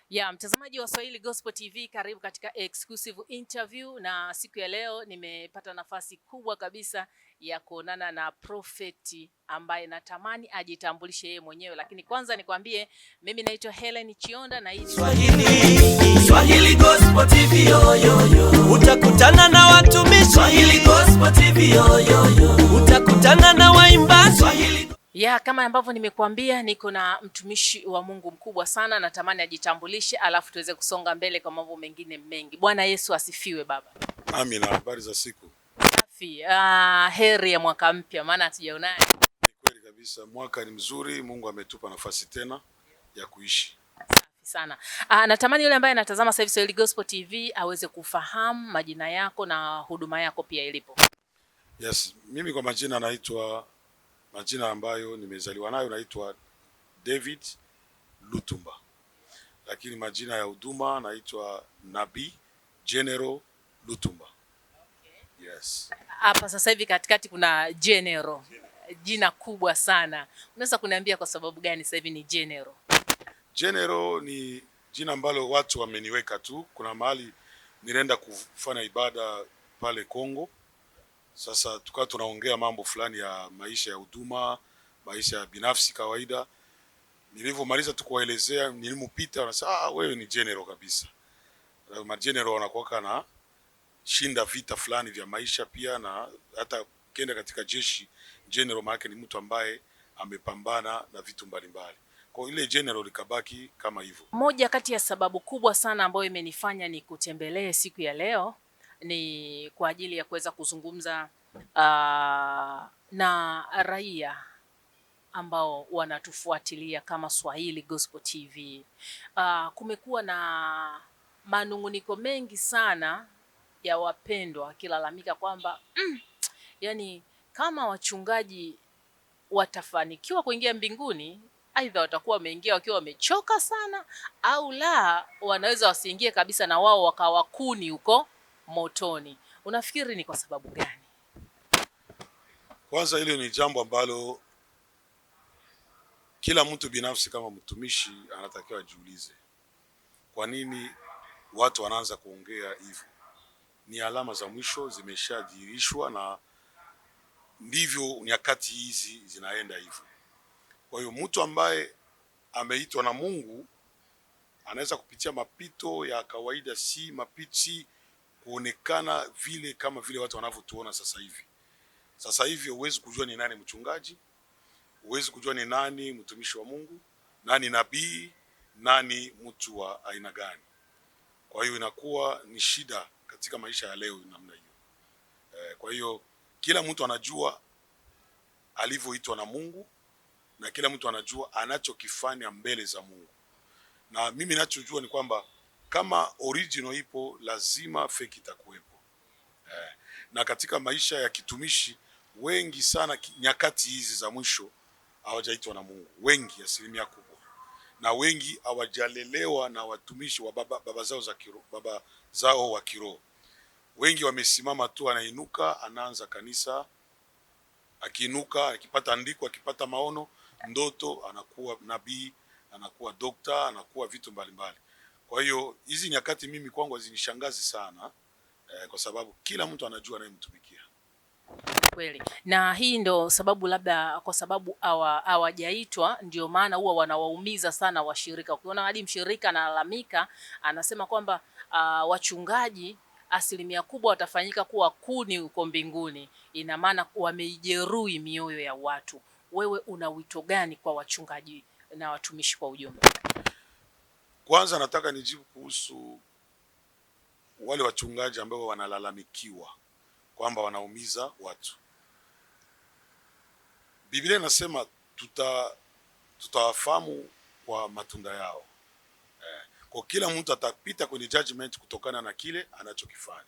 Ya mtazamaji wa Swahili Gospel TV, karibu katika exclusive interview, na siku ya leo nimepata nafasi kubwa kabisa ya kuonana na prophet ambaye natamani ajitambulishe yeye mwenyewe, lakini kwanza nikwambie mimi naitwa Helen Chionda na hii ni Swahili Gospel TV yo. Utakutana na watumishi Swahili Gospel TV yo. Utakutana na waimbaji Swahili. Ya kama ambavyo nimekuambia, niko na mtumishi wa Mungu mkubwa sana, natamani ajitambulishe alafu tuweze kusonga mbele kwa mambo mengine mengi. Bwana Yesu asifiwe baba. Amina, habari za siku. Safi. Heri ya mwaka mpya, maana hatujaonana. Ni kweli kabisa, mwaka ni mzuri, Mungu ametupa nafasi tena ya kuishi. Safi sana. Natamani yule ambaye anatazama sasa hivi Swahili Gospel TV aweze kufahamu majina yako na huduma yako pia ilipo. Yes, mimi kwa majina ambayo nimezaliwa nayo naitwa David Lutumba. Lakini majina ya huduma naitwa Nabii General Lutumba. Okay. Yes. Hapa sasa hivi katikati kuna General. Jina kubwa sana. Unaweza kuniambia kwa sababu gani sasa hivi ni General? General ni jina ambalo watu wameniweka tu. Kuna mahali nilienda kufanya ibada pale Kongo. Sasa tukawa tunaongea mambo fulani ya maisha ya huduma, maisha ya binafsi kawaida. Nilivyomaliza tu kuwaelezea, nilimpita wanasema wewe ni general kabisa. Ma general wanakuwa na shinda vita fulani vya maisha pia, na hata kenda katika jeshi general maana ni mtu ambaye amepambana na vitu mbalimbali. Kwa ile general likabaki kama hivyo. Moja kati ya sababu kubwa sana ambayo imenifanya ni kutembelee siku ya leo ni kwa ajili ya kuweza kuzungumza na raia ambao wanatufuatilia kama Swahili Gospel TV. Kumekuwa na manunguniko mengi sana ya wapendwa wakilalamika kwamba yani kama wachungaji watafanikiwa kuingia mbinguni, aidha watakuwa wameingia wakiwa wamechoka sana, au la wanaweza wasiingie kabisa na wao wakawa kuni huko motoni. Unafikiri ni kwa sababu gani? Kwanza hilo ni jambo ambalo kila mtu binafsi kama mtumishi anatakiwa ajiulize. Kwa nini watu wanaanza kuongea hivyo? Ni alama za mwisho zimeshadhihirishwa, na ndivyo nyakati hizi zinaenda hivyo. Kwa hiyo mtu ambaye ameitwa na Mungu anaweza kupitia mapito ya kawaida, si mapiti kuonekana vile kama vile watu wanavyotuona sasa hivi. Sasa hivi huwezi kujua ni nani mchungaji, huwezi kujua ni nani mtumishi wa Mungu, nani nabii, nani mtu wa aina gani. Kwa hiyo inakuwa ni shida katika maisha ya leo namna hiyo. Kwa hiyo kila mtu anajua alivyoitwa na Mungu, na kila mtu anajua anachokifanya mbele za Mungu. Na mimi ninachojua ni kwamba kama original ipo, lazima fake itakuwepo. Na katika maisha ya kitumishi wengi sana nyakati hizi za mwisho hawajaitwa na Mungu. Wengi, asilimia kubwa. Na wengi hawajalelewa na watumishi wa baba zao wa kiroho. Wengi wamesimama tu, anainuka, anaanza kanisa, akiinuka, akipata andiko, akipata maono, ndoto, anakuwa nabii, anakuwa dokta, anakuwa vitu mbalimbali. Kwa hiyo hizi nyakati mimi kwangu zinishangazi sana, kwa sababu kila mtu anajua anayemtumikia. Kweli. Na hii ndo sababu, labda kwa sababu hawajaitwa ndio maana huwa wanawaumiza sana washirika. Ukiona hadi mshirika analalamika, anasema kwamba wachungaji asilimia kubwa watafanyika kuwa kuni huko mbinguni, ina maana wameijeruhi mioyo ya watu. Wewe una wito gani kwa wachungaji na watumishi kwa ujumla? Kwanza nataka nijibu kuhusu wale wachungaji ambao wanalalamikiwa kwamba wanaumiza watu. Biblia inasema tutawafahamu kwa matunda yao. Kwa kila mtu atapita kwenye judgment kutokana na kile anachokifanya.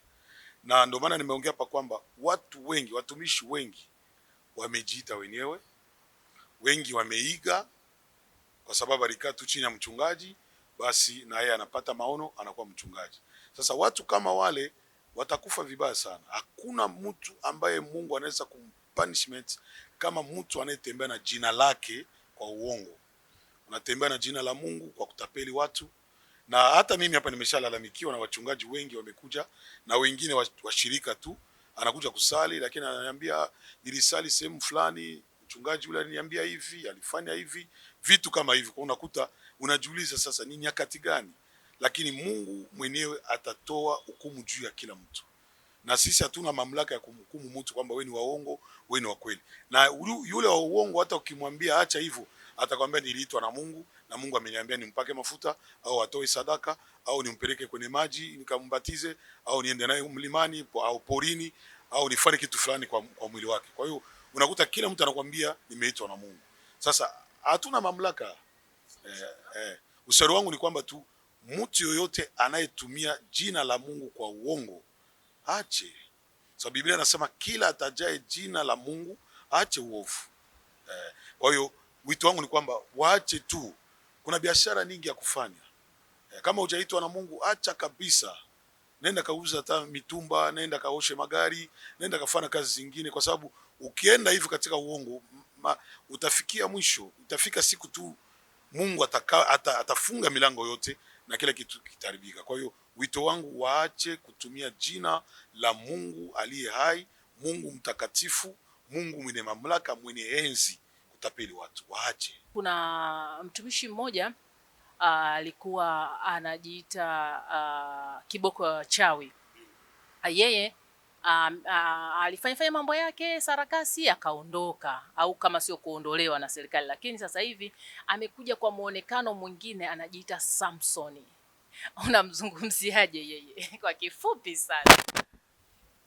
Na ndio maana nimeongea hapa kwamba watu wengi, watumishi wengi wamejiita wenyewe, wengi wameiga kwa sababu alikaa tu chini ya mchungaji, basi na yeye anapata maono, anakuwa mchungaji. Sasa watu kama wale watakufa vibaya sana. Hakuna mtu ambaye Mungu anaweza kumpunishment kama mtu anayetembea na jina lake kwa uongo. Unatembea na jina la Mungu kwa kutapeli watu, Na hata mimi hapa nimeshalalamikiwa na wachungaji wengi wamekuja, na wengine washirika tu, anakuja kusali lakini ananiambia nilisali sehemu fulani, mchungaji yule aliniambia hivi, alifanya hivi, vitu kama hivyo. Kwa unakuta unajiuliza sasa ni nyakati gani? Lakini Mungu mwenyewe atatoa hukumu juu ya kila mtu, na sisi hatuna mamlaka ya kumhukumu mtu kwamba wewe ni waongo, wewe ni wa kweli. Na yule wa uongo hata ukimwambia acha hivyo, atakwambia niliitwa na Mungu na Mungu ameniambia nimpake mafuta au atoe sadaka au nimpeleke kwenye maji nikambatize au niende naye mlimani au porini au nifanye kitu fulani kwa mwili wake. Kwa hiyo unakuta kila mtu anakuambia nimeitwa na Mungu. Sasa hatuna mamlaka. Ushauri wangu ni kwamba tu mtu yoyote anayetumia jina la Mungu kwa uongo ache. Sababu Biblia inasema kila atajaye jina la Mungu ache uovu. Kwa hiyo wito wangu ni kwamba waache tu. Kuna biashara nyingi ya kufanya. Kama hujaitwa na Mungu acha kabisa. Nenda kauza hata mitumba, nenda kaoshe magari, nenda kafanya kazi zingine, kwa sababu ukienda hivi katika uongo utafikia mwisho. Utafika siku tu Mungu atafunga milango yote na kila kitu kitaribika. Kwa hiyo wito wangu waache kutumia jina la Mungu aliye hai, Mungu mtakatifu, Mungu mwenye mamlaka, mwenye enzi kutapeli watu. Waache. Kuna mtumishi mmoja alikuwa anajiita kiboko chawi. Yeye alifanya mambo yake sarakasi akaondoka, au kama sio kuondolewa na serikali, lakini sasa hivi amekuja kwa muonekano mwingine, anajiita Samsoni. Unamzungumziaje yeye kwa kifupi sana?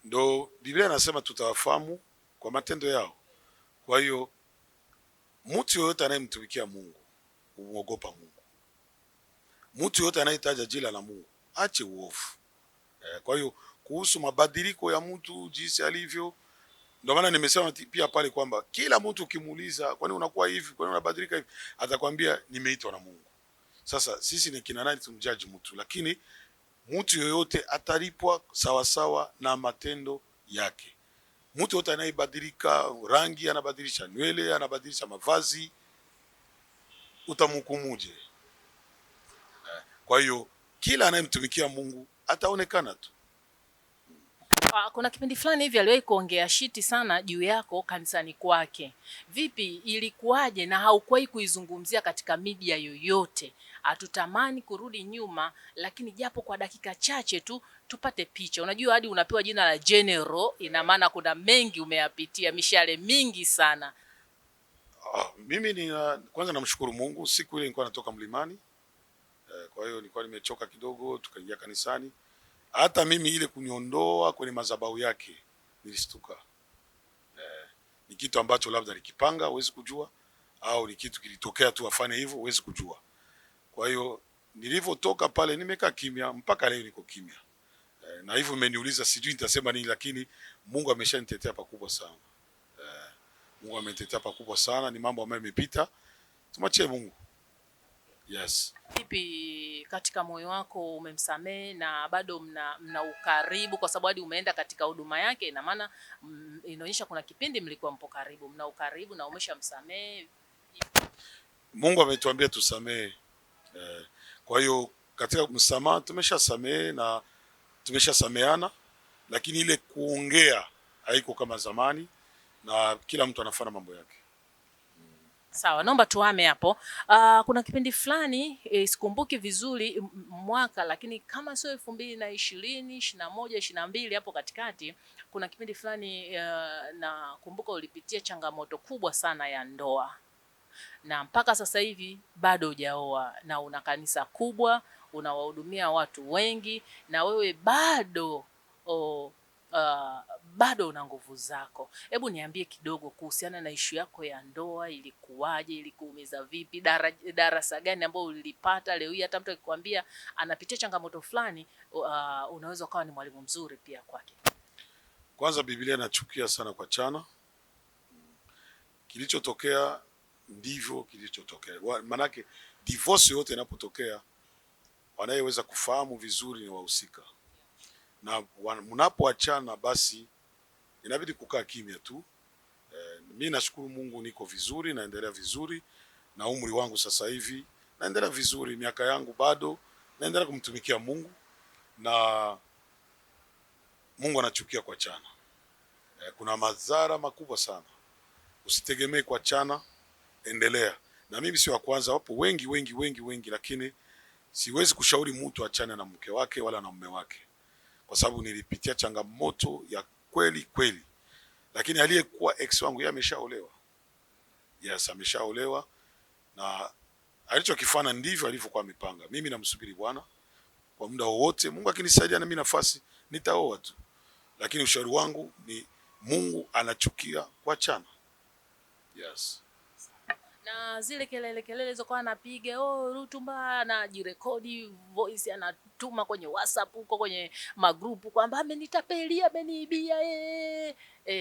Ndo Biblia inasema tutawafahamu kwa matendo yao. Kwa hiyo mtu yoyote anayemtumikia Mungu umuogopa Mungu. Mtu yote anayetaja jina la Mungu ache uovu. Kwa hiyo kuhusu mabadiliko ya mtu jinsi alivyo, ndio maana nimesema pia pale kwamba kila mtu ukimuuliza kwa nini unakuwa hivi, kwa nini unabadilika hivi, atakwambia nimeitwa na Mungu. Sasa sisi ni kina nani tumjudge mtu? Lakini mtu yoyote atalipwa sawa sawa na matendo yake. Mtu yote anayebadilika rangi, anabadilisha nywele, anabadilisha mavazi, utamhukumuje? Kwa hiyo kila anayemtumikia Mungu ataonekana tu. Kuna kipindi fulani hivi aliwahi kuongea shiti sana juu yako kanisani kwake. Vipi, ilikuwaje na haukuwahi kuizungumzia katika media yoyote? Hatutamani kurudi nyuma, lakini japo kwa dakika chache tu tupate picha. Unajua hadi unapewa jina la General, ina maana kuna mengi umeyapitia, mishale mingi sana. Mimi kwanza namshukuru Mungu. Siku ile nilikuwa natoka mlimani. Kwa hiyo nilikuwa nimechoka kidogo, tukaingia kanisani. Hata mimi ile kuniondoa kwenye madhabahu yake nilistuka. Ni kitu ambacho labda nikipanga huwezi kujua, au ni kitu kilitokea tu afanye hivyo huwezi kujua. Kwa hiyo nilivyotoka pale nimekaa kimya mpaka leo niko kimya. Na hivyo umeniuliza sijui nitasema nini, lakini Mungu ameshanitetea pakubwa sana. Mungu amenitetea pakubwa sana, ni mambo ambayo yamepita. Tumachie Mungu. Yes. Vipi katika moyo wako umemsamehe na bado mna ukaribu, kwa sababu hadi umeenda katika huduma yake, ina maana inaonyesha kuna kipindi mlikuwa mpo karibu, mna ukaribu na umeshamsamehe? Mungu ametuambia tusamehe. Kwa hiyo katika msamaha tumeshasamehe na tumeshasameana, lakini ile kuongea haiko kama zamani na kila mtu anafanya mambo yake. Sawa, naomba tuame hapo. Kuna kipindi fulani sikumbuki vizuri mwaka, lakini kama sio 2020, 21, 22 hapo katikati, kuna kipindi fulani na kumbuka ulipitia changamoto kubwa sana ya ndoa. Na mpaka sasa hivi bado hujaoa na una kanisa kubwa, unawahudumia watu wengi, na wewe bado bado una nguvu zako. Hebu niambie kidogo kuhusiana na ishu yako ya ndoa. Ilikuwaje? Ilikuumiza vipi? Darasa gani ambao ulipata? Leo hii hata mtu akikwambia anapitia changamoto fulani, unaweza ukawa ni mwalimu mzuri pia kwake. Kwanza Biblia inachukia sana kwa chana. Kilichotokea ndivyo kilichotokea. Manake divorce yote inapotokea, wanayeweza kufahamu vizuri ni wahusika. Na mnapoachana basi inabidi kukaa kimya tu. Mimi nashukuru Mungu niko vizuri, naendelea vizuri, na umri wangu sasa hivi naendelea vizuri, miaka yangu bado naendelea kumtumikia Mungu, na Mungu anachukia kuachana. Kuna madhara makubwa sana. Usitegemee kuachana, endelea. Na mimi si wa kwanza, wapo wengi, lakini siwezi kushauri mtu achane na mke wake wala na mume wake, kwa sababu nilipitia changamoto ya kweli. Lakini aliyekuwa ex wangu yeye ameshaolewa. Yes, ameshaolewa, na alichokifanya ndivyo alivyokuwa amepanga. Mimi namsubiri Bwana kwa muda wowote. Mungu akinisaidia na mimi nafasi nitaoa tu. Lakini ushauri wangu ni Mungu anachukia kuachana. Yes. Na zile kelele zilizokuwa anapiga, Lutumba anajirekodi voice anatuma kwenye WhatsApp huko kwenye magrupu kwamba amenitapelia, ameniibia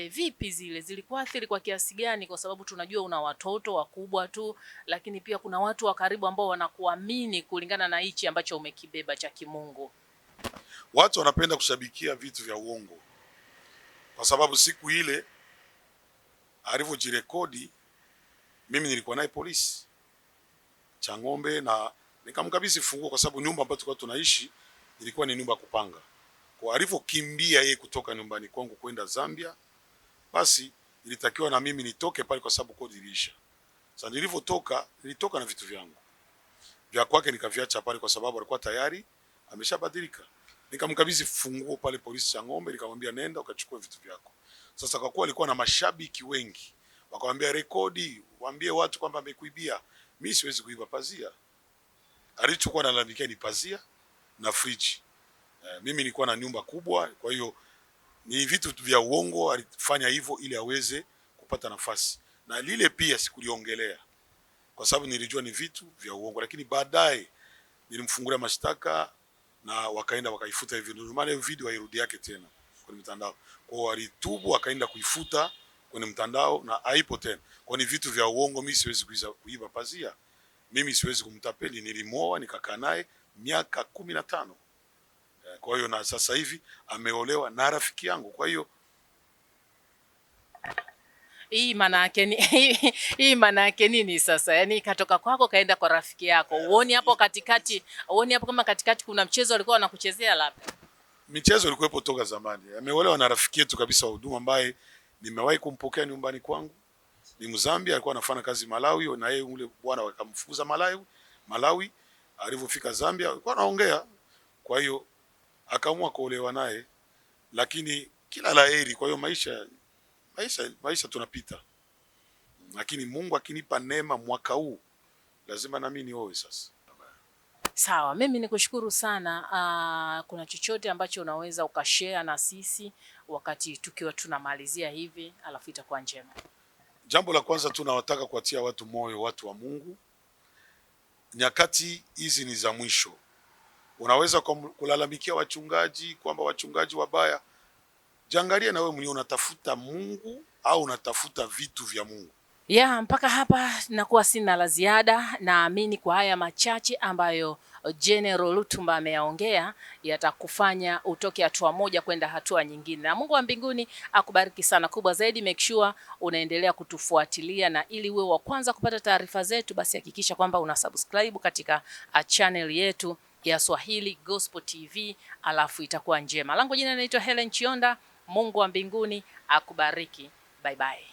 vipi zile zilikuathiri kwa kiasi gani? Kwa sababu tunajua una watoto wakubwa tu, lakini pia kuna watu wa karibu ambao wanakuamini kulingana na hichi ambacho umekibeba cha kimungu. Watu wanapenda kushabikia vitu vya uongo, kwa sababu siku ile alivyojirekodi, mimi nilikuwa naye polisi Changombe, na nikamkabidhi funguo, kwa sababu nyumba ambayo tulikuwa tunaishi ilikuwa ni nyumba kupanga. Kwa alivyokimbia yeye kutoka nyumbani kwangu kwenda Zambia, basi nilitakiwa na mimi nitoke pale, kwa sababu kodi iliisha. Sasa nilitoka na vitu vyangu. Vya kwake nikaviacha pale, kwa sababu alikuwa tayari ameshabadilika. Nikamkabidhi funguo pale polisi Changombe, nikamwambia nenda ukachukue vitu vyako. Sasa kwa kuwa alikuwa na mashabiki wengi, wakamwambia rekodi, waambie watu kwamba amekuibia. Mimi siwezi kuiba pazia. Alichokuwa analalamikia ni pazia na friji. Mimi nilikuwa na nyumba kubwa, kwa hiyo ni vitu vya uongo. Alifanya hivyo ili aweze kupata nafasi. Na lile pia sikuliongelea, kwa sababu nilijua ni vitu vya uongo, lakini baadaye nilimfungulia mashtaka na wakaenda wakaifuta hivi. Ndio maana hiyo video hairudi yake tena kwenye mtandao. Kwa hiyo alitubu akaenda kuifuta kwenye mtandao na haipo tena. Kwa ni vitu vya uongo. Mimi siwezi kuiba pazia. Mimi siwezi kumtapeli. Nilimoa nikakaa naye miaka 15. Kwa hiyo na sasa hivi ameolewa na rafiki yangu. Kwa hiyo hii maana yake nini sasa? Yaani katoka kwako kaenda kwa rafiki yako. Uone hapo kama katikati kuna mchezo alikuwa anakuchezea labda? Michezo ilikuwepo toka zamani. Ameolewa na rafiki yetu kabisa wa huduma, ambaye nimewahi kumpokea nyumbani kwangu. Ni Mzambia, alikuwa anafanya kazi Malawi, na yeye ule bwana wakamfukuza Malawi. Alipofika Zambia alikuwa anaongea, kwa hiyo akaamua kuolewa naye. Lakini kila laheri. Kwa hiyo maisha tunapita. Lakini Mungu akinipa neema mwaka huu, lazima na mimi nioe sasa. Sawa, mimi nikushukuru sana. Kuna chochote ambacho unaweza ukashare na sisi wakati tukiwa tunamalizia hivi, alafu itakuwa njema? Jambo la kwanza tunawataka kuatia watu moyo, watu wa Mungu. Nyakati hizi ni za mwisho. Unaweza kulalamikia wachungaji kwamba wachungaji wabaya. Jiangalie na wewe mwenyewe, unatafuta Mungu au unatafuta vitu vya Mungu? Mpaka hapa nakuwa sina la ziada. Naamini kwa haya machache ambayo General Lutumba ameyaongea yatakufanya utoke hatua moja kwenda hatua nyingine. Na Mungu wa mbinguni akubariki sana. Kubwa zaidi, make sure unaendelea kutufuatilia, na ili uwe wa kwanza kupata taarifa zetu, basi hakikisha kwamba una subscribe katika channel yetu ya Swahili Gospel TV, alafu itakuwa njema. Langu jina naitwa Helen Chionda. Mungu wa mbinguni akubariki. Bye bye.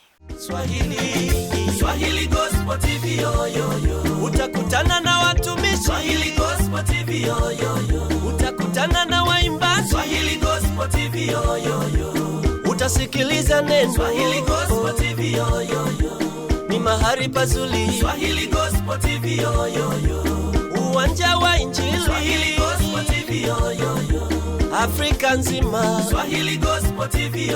Swahili Gospel TV utakutana na watumishi. Swahili Gospel TV utakutana na waimbaji. Swahili Gospel TV utasikiliza neno. Swahili Gospel TV ni mahali pazuri. Swahili Gospel TV uwanja wa Injili. Swahili Gospel TV Afrika nzima. Swahili Gospel TV